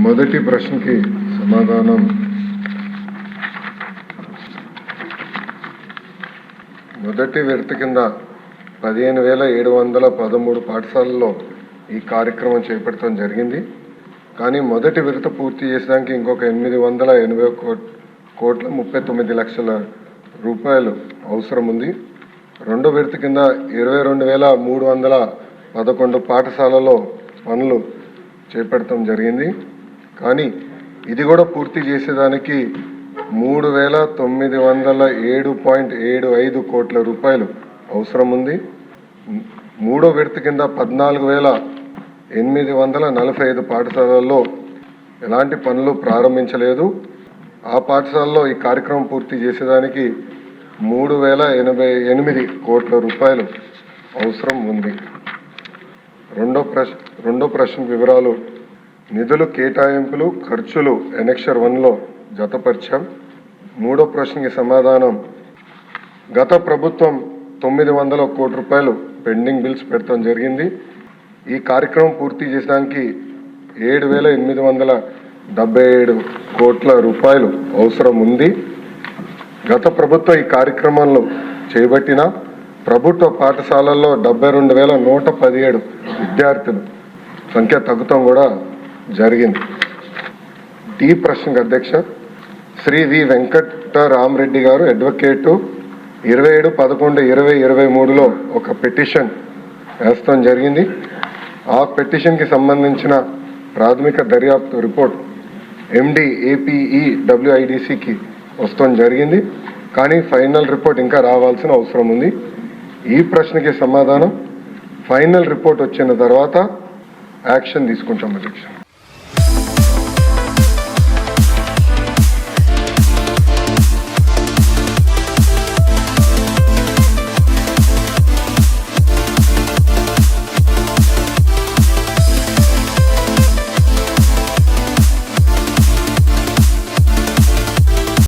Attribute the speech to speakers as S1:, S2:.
S1: మొదటి ప్రశ్నకి సమాధానం మొదటి విడత కింద 15,713 పాఠశాలల్లో ఈ కార్యక్రమం చేపట్టడం జరిగింది. కానీ మొదటి విడత పూర్తి చేసడానికి ఇంకొక 880,39,00,000 రూపాయలు అవసరం ఉంది. రెండో విడత కింద 22,311 పాఠశాలలో పనులు చేపట్టడం జరిగింది. కానీ ఇది కూడా పూర్తి చేసేదానికి 3,907.75 కోట్ల రూపాయలు అవసరం ఉంది. మూడో విడత కింద 14,845 పాఠశాలల్లో ఎలాంటి పనులు ప్రారంభించలేదు. ఆ పాఠశాలలో ఈ కార్యక్రమం పూర్తి చేసేదానికి 3,088 కోట్ల రూపాయలు అవసరం ఉంది. రెండో ప్రశ్న వివరాలు. నిధులు కేటాయింపులు ఖర్చులు ఎనెక్షర్ 1లో జతపరిచాం. మూడో ప్రశ్నకి సమాధానం. గత ప్రభుత్వం 900 కోట్ల రూపాయలు పెండింగ్ బిల్స్ పెట్టడం జరిగింది. ఈ కార్యక్రమం పూర్తి చేసడానికి 7,877 కోట్ల రూపాయలు అవసరం ఉంది. గత ప్రభుత్వం ఈ కార్యక్రమంలో చేపట్టిన ప్రభుత్వ పాఠశాలల్లో 72,117 విద్యార్థులు సంఖ్య తగ్గుతాం కూడా జరిగింది. డి ప్రశ్నకు అధ్యక్ష శ్రీ వి వెంకటరామరెడ్డి గారు అడ్వకేటు 27/11/2023లో ఒక పిటిషన్ వేస్తాం జరిగింది. ఆ పిటిషన్కి సంబంధించిన ప్రాథమిక దర్యాప్తు రిపోర్ట్ ఎండి ఏపీఈడబ్ల్యూఐడిసికి వస్తాం జరిగింది. కానీ ఫైనల్ రిపోర్ట్ ఇంకా రావాల్సిన అవసరం ఉంది. ఈ ప్రశ్నకి సమాధానం ఫైనల్ రిపోర్ట్ వచ్చిన తర్వాత యాక్షన్ తీసుకుంటాం అధ్యక్ష.